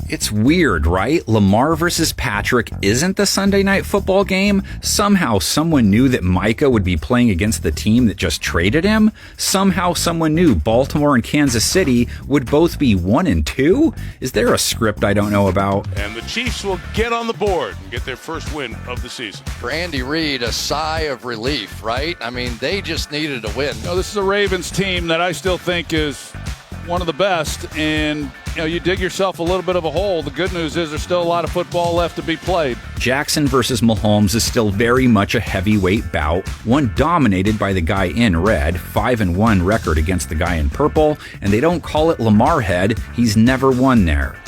It's weird, right? Lamar versus Patrick isn't the Sunday Night Football game. Somehow someone knew that Micah would be playing against the team that just traded him. Somehow someone knew Baltimore and Kansas City would both be 1-2. Is there a script I don't know about? And the Chiefs will get on the board and get their first win of the season. For Andy Reid, a sigh of relief, right? I mean, they just needed a win. This is a Ravens team that I still think is one of the best, and you dig yourself a little bit of a hole. The good news is there's still a lot of football left to be played. Jackson versus Mahomes is still very much a heavyweight bout, one dominated by the guy in red, 5-1 record against the guy in purple, and they don't call it Lamar head. He's never won there.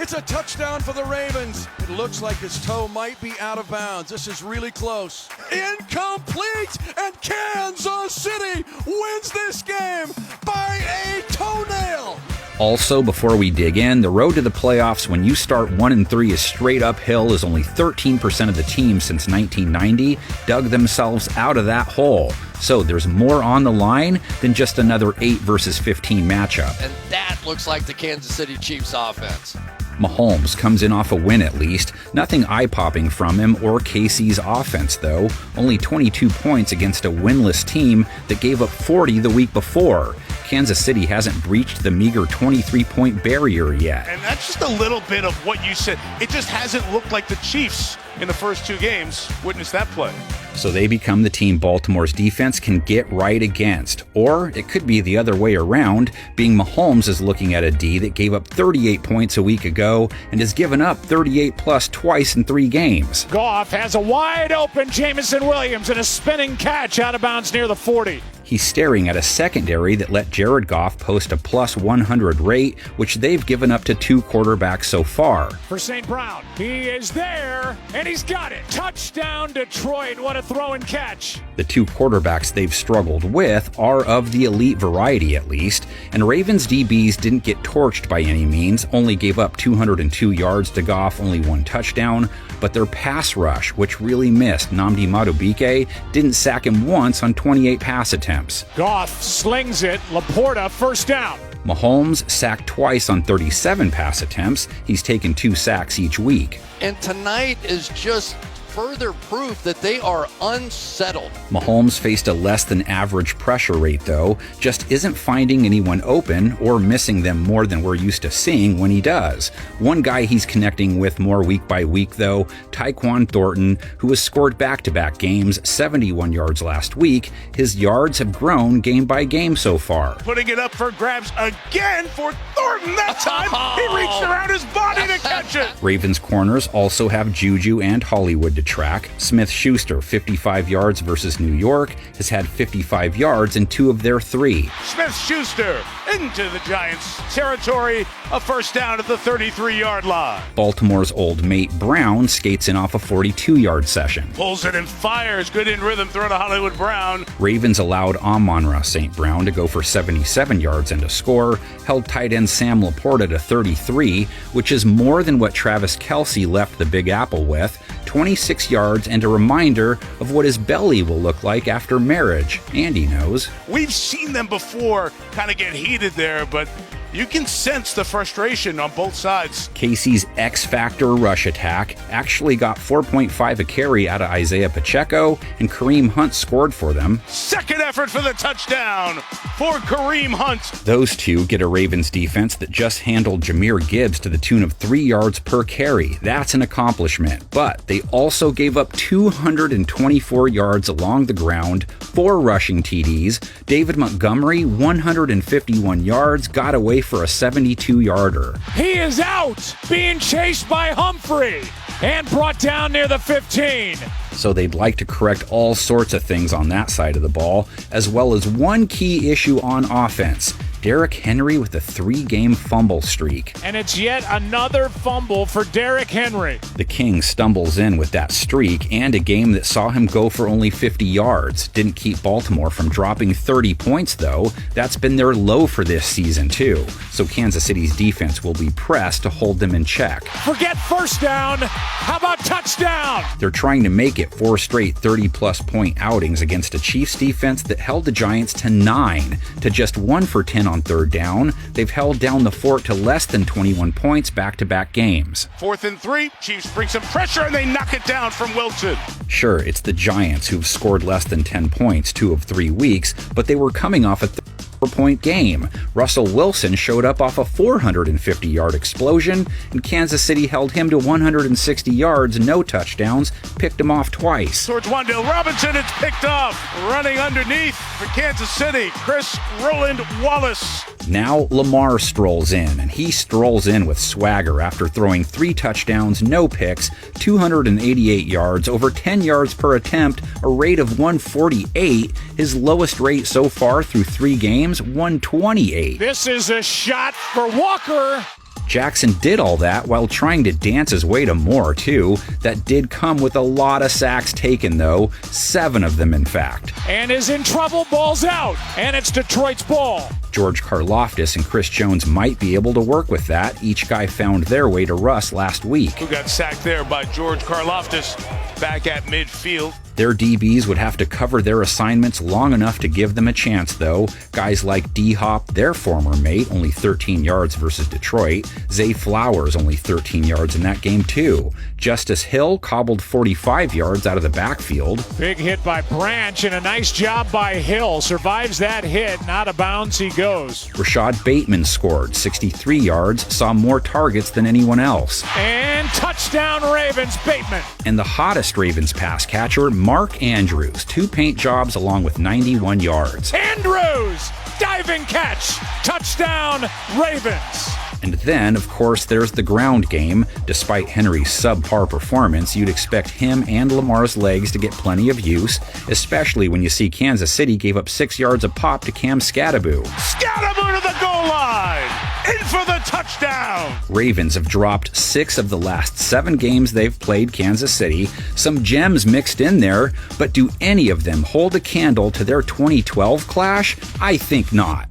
It's a touchdown for the Ravens. It looks like his toe might be out of bounds. This is really close. Incomplete, and Kansas City wins this game by a toenail. Also, before we dig in, the road to the playoffs when you start 1-3 is straight uphill, as only 13% of the teams since 1990 dug themselves out of that hole. So there's more on the line than just another 8 versus 15 matchup. And that looks like the Kansas City Chiefs offense. Mahomes comes in off a win at least. Nothing eye-popping from him or KC's offense, though. Only 22 points against a winless team that gave up 40 the week before. Kansas City hasn't breached the meager 23-point barrier yet. And that's just a little bit of what you said. It just hasn't looked like the Chiefs in the first 2 games. Witness that play. So they become the team Baltimore's defense can get right against. Or it could be the other way around, being Mahomes is looking at a D that gave up 38 points a week ago and has given up 38 plus twice in 3 games. Goff has a wide open Jameson Williams and a spinning catch out of bounds near the 40. He's staring at a secondary that let Jared Goff post a plus 100 rate, which they've given up to 2 quarterbacks so far. For St. Brown, he is there, and he's got it. Touchdown, Detroit. What a throw and catch. The 2 quarterbacks they've struggled with are of the elite variety, at least, and Ravens DBs didn't get torched by any means, only gave up 202 yards to Goff, only 1 touchdown, but their pass rush, which really missed Nnamdi Madubuike, didn't sack him once on 28 pass attempts. Goff slings it. Laporta first down. Mahomes sacked twice on 37 pass attempts. He's taken 2 sacks each week. And tonight is just further proof that they are unsettled. Mahomes faced a less than average pressure rate, though, just isn't finding anyone open or missing them more than we're used to seeing when he does. One guy he's connecting with more week by week, though, Tyquan Thornton, who has scored back-to-back games, 71 yards last week. His yards have grown game by game so far. Putting it up for grabs again for Thornton. That time he reached around his body to catch it. Ravens corners also have Juju and Hollywood to track. Smith-Schuster, 55 yards versus New York, has had 55 yards in 2 of their 3. Smith-Schuster into the Giants' territory, a first down at the 33-yard line. Baltimore's old mate Brown skates in off a 42-yard session. Pulls it and fires. Good in rhythm throw to Hollywood Brown. Ravens allowed Amon-Ra St. Brown to go for 77 yards and a score, held tight end Sam Laporta to 33, which is more than what Travis Kelce left the Big Apple with, 26 yards and a reminder of what his belly will look like after marriage. Andy knows. We've seen them before kind of get heated there, but you can sense the frustration on both sides. KC's X-Factor rush attack actually got 4.5 a carry out of Isaiah Pacheco, and Kareem Hunt scored for them. Second effort for the touchdown for Kareem Hunt. Those 2 get a Ravens defense that just handled Jahmyr Gibbs to the tune of 3 yards per carry. That's an accomplishment. But they also gave up 224 yards along the ground, 4 rushing TDs. David Montgomery, 151 yards, got away for a 72-yarder. He is out, being chased by Humphrey and brought down near the 15. So they'd like to correct all sorts of things on that side of the ball, as well as one key issue on offense. Derrick Henry with a 3-game fumble streak. And it's yet another fumble for Derrick Henry. The King stumbles in with that streak and a game that saw him go for only 50 yards. Didn't keep Baltimore from dropping 30 points, though. That's been their low for this season, too. So Kansas City's defense will be pressed to hold them in check. Forget first down. How about touchdown? They're trying to make it 4 straight 30-plus point outings against a Chiefs defense that held the Giants to 9, to just 1 for 10 on third down, they've held down the fort to less than 21 points back-to-back games. 4th and 3, Chiefs bring some pressure and they knock it down from Wilson. Sure, it's the Giants who've scored less than 10 points 2 of 3 weeks, but they were coming off a 4-point game. Russell Wilson showed up off a 450-yard explosion, and Kansas City held him to 160 yards, no touchdowns, picked him off twice. Towards Wan'Dale Robinson, it's picked off. Running underneath for Kansas City, Chris Roland Wallace. Now Lamar strolls in, and he strolls in with swagger after throwing 3 touchdowns, no picks, 288 yards, over 10 yards per attempt, a rate of 148, his lowest rate so far through 3 games, 128. This is a shot for Walker. Jackson did all that while trying to dance his way to more, too. That did come with a lot of sacks taken, though. 7 of them, in fact. And is in trouble, ball's out. And it's Detroit's ball. George Karlaftis and Chris Jones might be able to work with that. Each guy found their way to Russ last week. Who got sacked there by George Karlaftis back at midfield. Their DBs would have to cover their assignments long enough to give them a chance, though. Guys like D-Hop, their former mate, only 13 yards versus Detroit. Zay Flowers, only 13 yards in that game, too. Justice Hill cobbled 45 yards out of the backfield. Big hit by Branch and a nice job by Hill. Survives that hit, and out of bounds he goes. Rashad Bateman scored 63 yards, saw more targets than anyone else. And touchdown Ravens, Bateman. And the hottest Ravens pass catcher, Mark Andrews, 2 paint jobs along with 91 yards. Andrews, diving catch, touchdown Ravens. And then, of course, there's the ground game. Despite Henry's subpar performance, you'd expect him and Lamar's legs to get plenty of use, especially when you see Kansas City gave up 6 yards a pop to Cam Scadaboo. Scadaboo to the goal line! In for the touchdown! Ravens have dropped 6 of the last 7 games they've played Kansas City. Some gems mixed in there, but do any of them hold a candle to their 2012 clash? I think not.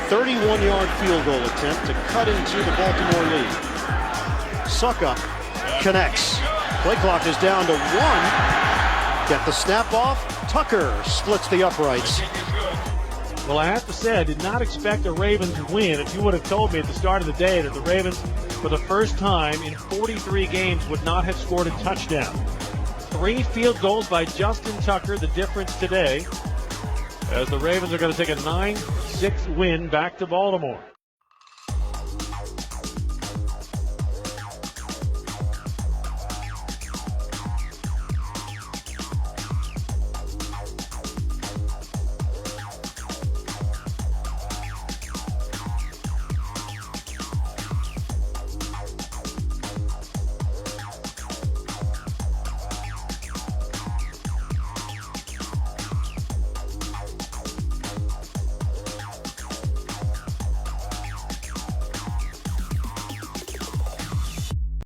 31-yard field goal attempt to cut into the Baltimore lead. Suckup connects. Play clock is down to 1. Get the snap off. Tucker splits the uprights. Well, I have to say, I did not expect a Ravens win. If you would have told me at the start of the day that the Ravens, for the first time in 43 games, would not have scored a touchdown. 3 field goals by Justin Tucker, the difference today, as the Ravens are going to take a 9-6 win back to Baltimore.